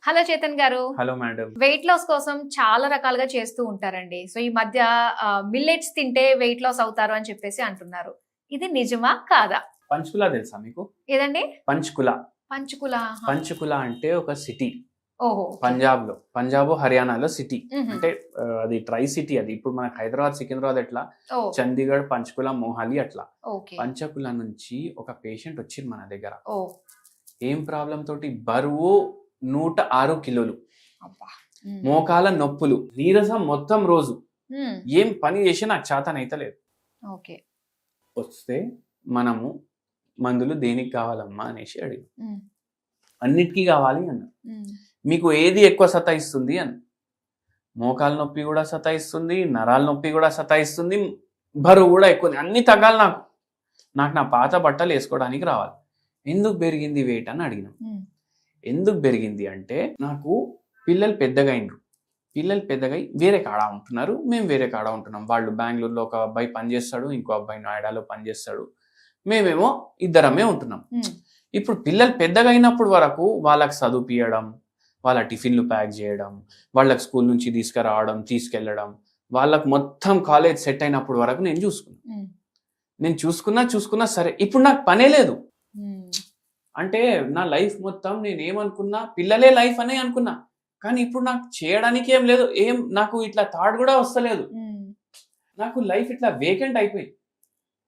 Hello Chetan గారు. Hello madam. Weight loss కోసం చాలా రకాలుగా చేస్తూ ఉంటారండి. సో ఈ మధ్య మిల్లెట్స్ తింటే వెయిట్ లాస్ అవుతారు అని చెప్పేసి అంటున్నారు. ఇది నిజమా కాదా? పంచ్కుల తెలుసా మీకు? ఏదండి? పంచ్కుల. పంచకుల. పంచ్కుల అంటే ఒక సిటీ ఓహో. పంజాబ్ హర్యానాలో సిటీ. మ్మ్. అంటే అది ట్రై సిటీ. అది ఇప్పుడు మనకు హైదరాబాద్ సికింద్రాబాద్ ఎట్లా, ఓ, చండీగఢ్ పంచ్కుల మొహాలి అట్లా. ఓకే. పంచకుల నుంచి ఒక పేషెంట్ వచ్చింది మన దగ్గర. ఓ, ఏం ప్రాబ్లం తోటి? బరువు 106 కిలోలు, అబ్బా. మ్మ్. మోకాల నొప్పులు, నీరసం మొత్తం రోజు. మ్మ్. ఏం పని చేసి నాకు చేతనైతలేదు. ఓకే. వస్తే మనము మందులు దేనికి కావాలమ్మా అనేసి అడిగాం. మ్మ్. అన్నిటికీ కావాలి అన్న. మ్మ్. మీకు ఏది ఎక్కువ సతాయిస్తుంది అని. మోకాల నొప్పి కూడా సతాయిస్తుంది, నరాల నొప్పి కూడా సతాయిస్తుంది, బరువు కూడా ఎక్కువ, అన్ని తగ్గాలి నాకు. నా పాత బట్టలు వేసుకోవడానికి రావాలి. ఎందుకు పెరిగింది వెయిట్ అని అడిగినాం. మ్మ్. ఎందుకు పెరిగింది అంటే, నాకు పిల్లలు పెద్దగా అయినరు. పిల్లలు పెద్దగా వేరే కాడ ఉంటున్నారు, మేము వేరే కాడ ఉంటున్నాం. వాళ్ళు బెంగళూరులో ఒక అబ్బాయి పనిచేస్తాడు, ఇంకో అబ్బాయి నోయిడాలో పనిచేస్తాడు, మేమేమో ఇద్దరమే ఉంటున్నాం. మ్మ్. ఇప్పుడు పిల్లలు పెద్దగా అయినప్పుడు వరకు వాళ్ళకి చదువుపియడం, వాళ్ళ టిఫిన్లు ప్యాక్ చేయడం, వాళ్ళకి స్కూల్ నుంచి తీసుకురావడం, తీసుకెళ్ళడం, వాళ్ళకు మొత్తం కాలేజ్ సెట్ అయినప్పుడు వరకు నేను చూసుకున్నాను. మ్మ్. నేను చూసుకున్నా సరే, ఇప్పుడు నాకు పనే లేదు. మ్మ్. అంటే నా లైఫ్ మొత్తం నేను ఏమనుకున్నా, పిల్లలే లైఫ్ అనే అనుకున్నా. కానీ ఇప్పుడు నాకు చేయడానికి ఏం లేదు, నాకు ఇట్లా థాట్ కూడా వస్తలేదు. మ్మ్. నాకు లైఫ్ ఇట్లా వేకెంట్ అయిపోయింది.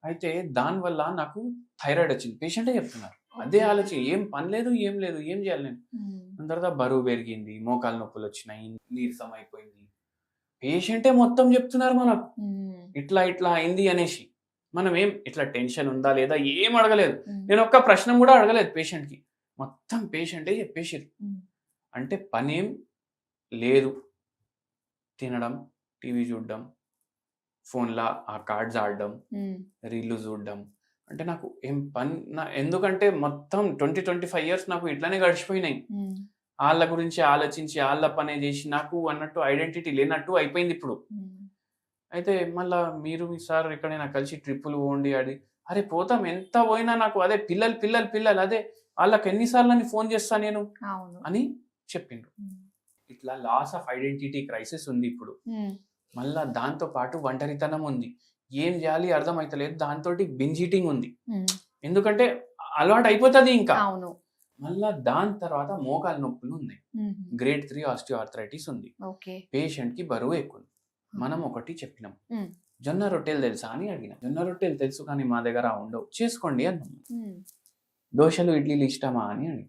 అయితే దానివల్ల నాకు థైరాయిడ్ వచ్చింది. పేషెంటే చెప్తున్నారు అదే ఆలోచన. ఏం పని లేదు, ఏం చేయాలి నేను. మ్మ్. దాని తర్వాత బరువు పెరిగింది, మోకాలు నొప్పులు వచ్చినాయి, నీరసం అయిపోయింది. పేషెంటే మొత్తం చెప్తున్నారు మనకు మ్మ్. ఇట్లా అయింది అనేసి. మనం ఏం ఇట్లా టెన్షన్ ఉందా లేదా ఏం అడగలేదు. మ్మ్. నేను ఒక్క ప్రశ్న కూడా అడగలేదు పేషెంట్కి. మొత్తం పేషెంటే చెప్పేసారు. మ్మ్. అంటే పనేం లేదు, తినడం, టీవీ చూడడం, ఫోన్లో ఆ కార్డ్స్ ఆడడం, మ్మ్. రీళ్ళు చూడడం. అంటే నాకు ఏం పని ఎందుకంటే మొత్తం 20-25 years నాకు ఇట్లానే గడిచిపోయినాయి. మ్మ్. వాళ్ళ గురించి ఆలోచించి వాళ్ళ పనే చేసి నాకు అన్నట్టు ఐడెంటిటీ లేనట్టు అయిపోయింది ఇప్పుడు. మ్మ్. అయితే మళ్ళా మీరు మీ సార్ ఎక్కడైనా కలిసి ట్రిప్పులు పోండి అది. అరే పోతాం, ఎంత పోయినా నాకు అదే పిల్లలు అదే వాళ్ళకి ఎన్నిసార్లు అని ఫోన్ చేస్తా నేను అవును. అని చెప్పిండ్రు. మ్మ్. ఇట్లా లాస్ ఆఫ్ ఐడెంటిటీ క్రైసిస్ ఉంది ఇప్పుడు. మ్మ్. మళ్ళా దాంతో పాటు ఒంటరితనం ఉంది. ఏం చేయాలి అర్థమైతలేదు. దాంతో బింజ్ ఈటింగ్ ఉంది. మ్మ్. ఎందుకంటే అలవాటు అయిపోతుంది ఇంకా. అవును. మళ్ళా దాని తర్వాత మోకాల నొప్పులు ఉన్నాయి. మ్మ్. గ్రేడ్ 3 ఆస్టియోఆర్థరైటిస్ ఉంది. ఓకే. పేషెంట్ కి బరువు ఎక్కువ. మనం ఒకటి చెప్పినాం, మ్మ్. జొన్న రొట్టెలు తెలుసా అని అడిగిన. జొన్న రొట్టెలు తెలుసు కానీ మా దగ్గర ఉండవు, చేసుకోండి అన్నాం. మ్మ్. దోశలు ఇడ్లీలు ఇష్టమా అని అడిగి.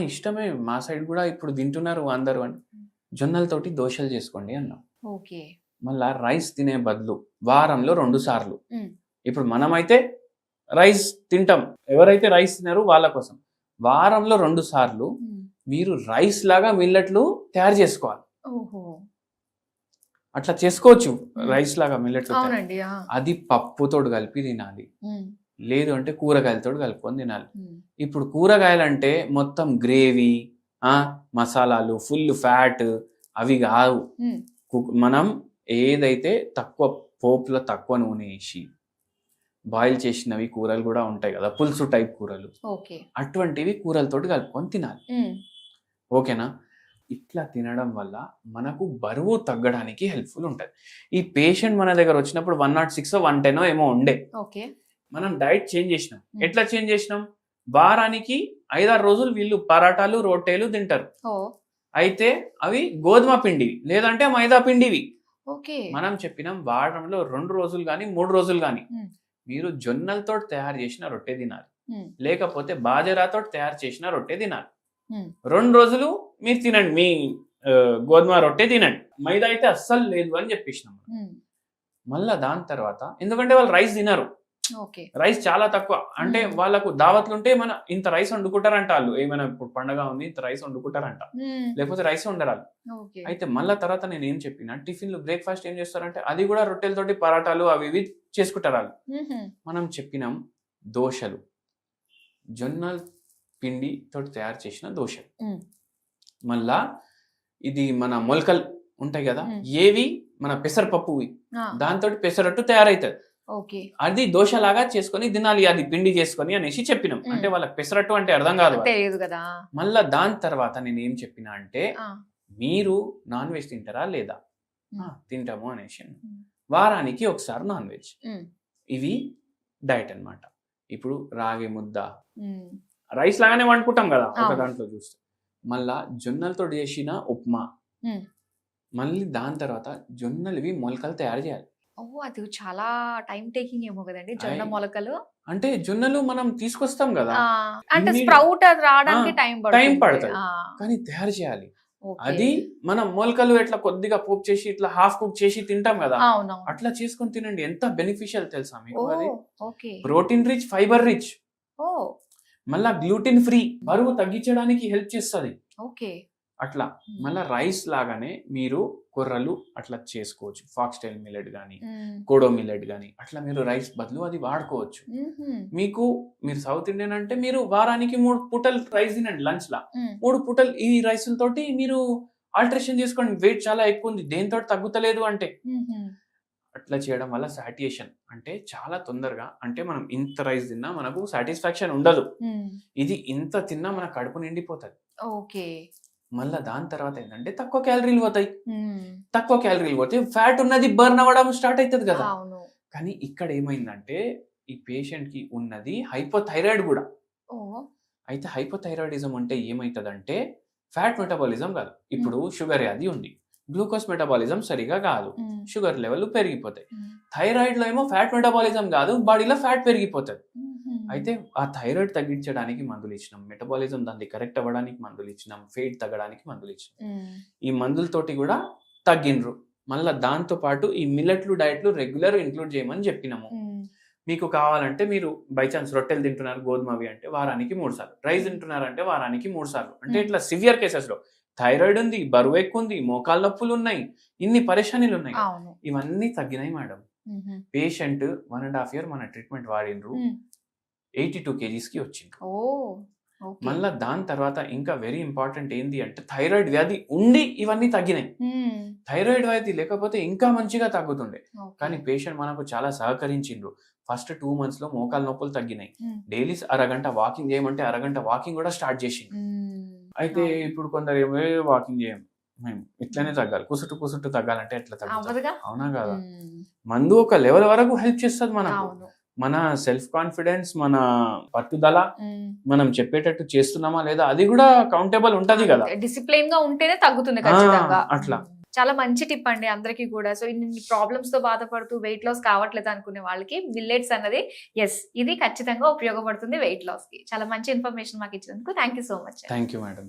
ఇష్టమే, మా సైడ్ కూడా ఇప్పుడు తింటున్నారు అందరూ అని. జొన్నలతోటి దోశలు చేసుకోండి అన్నాం. ఓకే. మళ్ళా రైస్ తినే బదులు వారంలో 2 సార్లు. మ్మ్. ఇప్పుడు మనమైతే రైస్ తింటాం, ఎవరైతే రైస్ తినారో వాళ్ళ కోసం వారంలో 2 సార్లు మ్మ్. మీరు రైస్ లాగా మిల్లెట్లు తయారు చేసుకోవాలి. ఓహో. అట్లా చేసుకోవచ్చు, రైస్ లాగా మిల్లెట్లు. అవునండి. అది పప్పుతోటి కలిపి తినాలి, మ్మ్. లేదు అంటే కూరగాయలతో కలుపుకొని తినాలి. మ్మ్. ఇప్పుడు కూరగాయలంటే మొత్తం గ్రేవీ, మసాలాలు, ఫుల్ ఫ్యాట్, అవి కావు. మ్మ్. మనం ఏదైతే తక్కువ పోపులో తక్కువ నూనె వేసి బాయిల్ చేసినవి కూరలు కూడా ఉంటాయి కదా, పులుసు టైప్ కూరలు, ఓకే. అటువంటివి కూరలతోటి కలుపుకొని తినాలి. మ్మ్. ఓకేనా? ఇట్లా తినడం వల్ల మనకు బరువు తగ్గడానికి హెల్ప్ఫుల్ ఉంటుంది. ఈ పేషెంట్ మన దగ్గర వచ్చినప్పుడు 106 110 ఏమో ఉండే. ఓకే. మనం డైట్ చేంజ్ చేసినాం. ఎట్లా చేంజ్ చేసినాం? వారానికి 5-6 రోజులు వీళ్ళు పరాటాలు, రొట్టెలు తింటారు. ఓ. అయితే అవి గోధుమ పిండివి లేదంటే మైదా పిండివి. ఓకే. మనం చెప్పినాం వారంలో 2 రోజులు కానీ 3 రోజులు కానీ మ్మ్. మీరు జొన్నలతో తయారు చేసిన రొట్టె తినాలి, మ్మ్. లేకపోతే బాజరాతో తయారు చేసిన రొట్టె తినాలి. మ్మ్. 2 రోజులు మీరు తినండి, మీ గోధుమ రొట్టె తినండి, మైదా అయితే అస్సలు లేదు అని చెప్పేసినాం. మ్మ్. మళ్ళా దాని తర్వాత ఎందుకంటే వాళ్ళు రైస్ తినరు, ఓకే. రైస్ చాలా తక్కువ. అంటే వాళ్ళకు దావత్లు ఉంటే ఇంత రైస్ వండుకుంటారంట వాళ్ళు. ఏమైనా ఇప్పుడు పండగ ఉంది ఇంత రైస్ వండుకుంటారంట, మ్మ్. లేకపోతే రైస్ వండరాలు. ఓకే. అయితే మళ్ళా తర్వాత నేను ఏం చెప్పిన, టిఫిన్లు బ్రేక్ఫాస్ట్ ఏం చేస్తారంటే అది కూడా రొట్టెలతోటి పరాటాలు అవి ఇవి చేసుకుంటారు వాళ్ళు. మ్మ్. మనం చెప్పినాం దోశలు, జొన్న పిండి తోటి తయారు చేసిన దోశలు. మ్మ్. మళ్ళా ఇది మన మొలకలు ఉంటాయి కదా, మ్మ్. ఏవి మన పెసరపప్పువి, ఆ. దాంతో పెసరట్టు తయారవుతుంది. ఓకే. అది దోశలాగా చేసుకొని తినాలి, అది పిండి చేసుకొని అనేసి చెప్పినాం. అంటే వాళ్ళకి పెసరట్టు అంటే అర్థం కాదు. తెలియదు కదా. మళ్ళా దాని తర్వాత నేను ఏం చెప్పినా అంటే ఆ, మీరు నాన్ వెజ్ తింటారా లేదా? ఉమ్, తింటాము అనేసి. ఉమ్, వారానికి ఒకసారి నాన్ వెజ్. ఉమ్, ఇవి డైట్ అన్నమాట. ఇప్పుడు రాగి ముద్ద ఉమ్, రైస్ లాగానే వండుకుంటాం కదా ఒక అవును. దాంట్లో చూస్తే. మళ్ళా జొన్నలతో చేసిన ఉప్మా. ఉమ్. మళ్ళీ దాని తర్వాత జొన్నలవి మొలకలు తయారు చేయాలి. ఓ, అది చాలా టైం టేకింగ్ ఏమో కదండి జొన్న అయ్. మొలకలు. అంటే జొన్నలు మనం తీసుకొస్తాం కదా, ఆ, అంటే ఇన్ని- స్ప్రౌట్ అది రావడానికి ఆ, టైం టైం పడుతుంది. పడుతుంది. కానీ తయారు చేయాలి. ఓకే. అది మనం మొలకలు ఎట్లా కొద్దిగా పోపు చేసి ఇట్లా హాఫ్ కుక్ చేసి తింటాం కదా, అవును. అట్లా చేసుకొని తినండి. ఎంత బెనిఫిషియల్ తెలుసా ఓ, మీకు? అది okay. Protein rich, fibre rich, ఓ, మళ్ళా గ్లూటెన్ ఫ్రీ, బరువు తగ్గించడానికి హెల్ప్ చేస్తుంది ఓకే. అట్లా. మళ్ళా రైస్ లాగానే మీరు కొర్రలు అట్లా చేసుకోవచ్చు. ఫాక్స్టైల్ మిల్లెట్ కానీ ఉమ్, కోడో మిల్లెట్ కానీ అట్లా మీరు రైస్ బదులు అది వాడుకోవచ్చు. ఉమ్హుం, మీరు సౌత్ ఇండియన్ అంటే మీరు వారానికి 3 పూటలు రైస్ తినండి లంచ్ లా. ఉమ్, 3 పూటలు ఈ రైసులతోటి మీరు ఆల్టరేషన్ చేసుకోండి. వెయిట్ చాలా ఎక్కువ ఉంది, దేంతో తగ్గుతలేదు అంటే. ఉమ్హుం, అట్లా చేయడం వల్ల సాటియేషన్ అంటే చాలా తొందరగా, అంటే మనం ఇంత రైస్ తిన్నా మనకు సాటిస్ఫాక్షన్ ఉండదు. ఉమ్, ఇది ఇంత తిన్నా మన కడుపు నిండిపోతుంది. ఓకే. మళ్ళీ దాని తర్వాత ఏంటంటే తక్కువ క్యాలరీలు పోతాయి. ఉమ్, తక్కువ క్యాలరీలు పోతే ఫ్యాట్ ఉన్నది బర్న్ అవ్వడం స్టార్ట్ అవుతుంది కదా. అవును. కానీ ఇక్కడ ఏమైందంటే ఈ పేషెంట్ కి ఉన్నది హైపోథైరాయిడ్ కూడా. ఓ, అయితే హైపోథైరాయిడిజం అంటే ఏమవుతుందంటే ఫ్యాట్ మెటబాలిజం కాదు. ఇప్పుడు షుగర్ వ్యాధి ఉంది, గ్లూకోజ్ మెటబాలిజం సరిగా కాదు, ఉమ్, షుగర్ లెవెల్ పెరిగిపోతాయి. ఉమ్, థైరాయిడ్ లో ఏమో ఫ్యాట్ మెటబాలిజం కాదు, బాడీలో ఫ్యాట్ పెరిగిపోతుంది. ఉమ్హుం, అయితే ఆ థైరాయిడ్ తగ్గించడానికి మందులు ఇచ్చినాం, మెటబాలిజం దాన్ని కరెక్ట్ అవ్వడానికి మందులు ఇచ్చినాం, ఫేట్ తగ్గడానికి మందులు ఇచ్చినాం. ఉమ్, ఈ మందులతోటి కూడా తగ్గినరు. మళ్ళీ దాంతో పాటు ఈ మిల్లెట్లు డైట్లు రెగ్యులర్ ఇంక్లూడ్ చేయమని చెప్పినాము. ఉమ్, మీకు కావాలంటే మీరు బై ఛాన్స్ రొట్టెలు తింటున్నారు గోధుమవి అంటే వారానికి 3 సార్లు, రైస్ తింటున్నారంటే వారానికి 3 సార్లు. అంటే ఇట్లా సివియర్ కేసెస్ లో థైరాయిడ్ ఉంది, బరువు ఎక్కువ ఉంది, మోకాళ్ళ నొప్పులు ఉన్నాయి, ఇన్ని పరేషానీలు ఉన్నాయి, అవును. ఇవన్నీ తగ్గినాయి మేడం. ఉమ్హుం, పేషెంట్ 1.5 year మన ట్రీట్మెంట్ వాడినరు, ఉమ్, 82 kgs కి వచ్చింది. ఓ, ఓకే. మళ్ళా దాని తర్వాత ఇంకా వెరీ ఇంపార్టెంట్ ఏంది అంటే థైరాయిడ్ వ్యాధి ఉండి ఇవన్నీ తగ్గినాయి. ఉమ్, థైరాయిడ్ వ్యాధి లేకపోతే ఇంకా మంచిగా తగ్గుతుండే. ఓకే. కానీ పేషెంట్ మనకు చాలా సహకరించిండ్రు. ఫస్ట్ 2 months లో మోకాళ్ళ నొప్పులు తగ్గినాయి. ఉమ్, డైలీ అరగంట వాకింగ్ చేయమంటే అరగంట వాకింగ్ కూడా స్టార్ట్ చేసింది. ఉమ్, అయితే అవును. ఇప్పుడు కొందరు ఏమో వాకింగ్ చేయం, మేము ఇట్లనే తగ్గాలి, కుసుటు తగ్గాలంటే ఎట్లా తగ్గుతుంది? అవ్వదుగా. అవునా కదా. ఉమ్, మందు ఒక లెవెల్ వరకు హెల్ప్ చేస్తుంది మనకు. అవును. మన సెల్ఫ్ కాన్ఫిడెన్స్, మన పట్టుదల, ఉమ్, మనం చెప్పేటట్టు చేస్తున్నామా లేదా అది కూడా కౌంటబుల్ ఉంటది కదా. డిసిప్లైన్ గా ఉంటేనే తగ్గుతుంది ఖచ్చితంగా. అట్లా. చాలా మంచి టిప్ అండి అందరికీ కూడా. సో ఇన్ని ప్రాబ్లమ్స్ తో బాధపడుతూ వెయిట్ లాస్ కావట్లేదు అనుకునే వాళ్ళకి మిల్లెట్స్ అన్నది ఇది ఖచ్చితంగా ఉపయోగపడుతుంది వెయిట్ లాస్ కి. చాలా మంచి ఇన్ఫర్మేషన్ మాకు ఇచ్చినందుకు thank you so much. Thank you madam.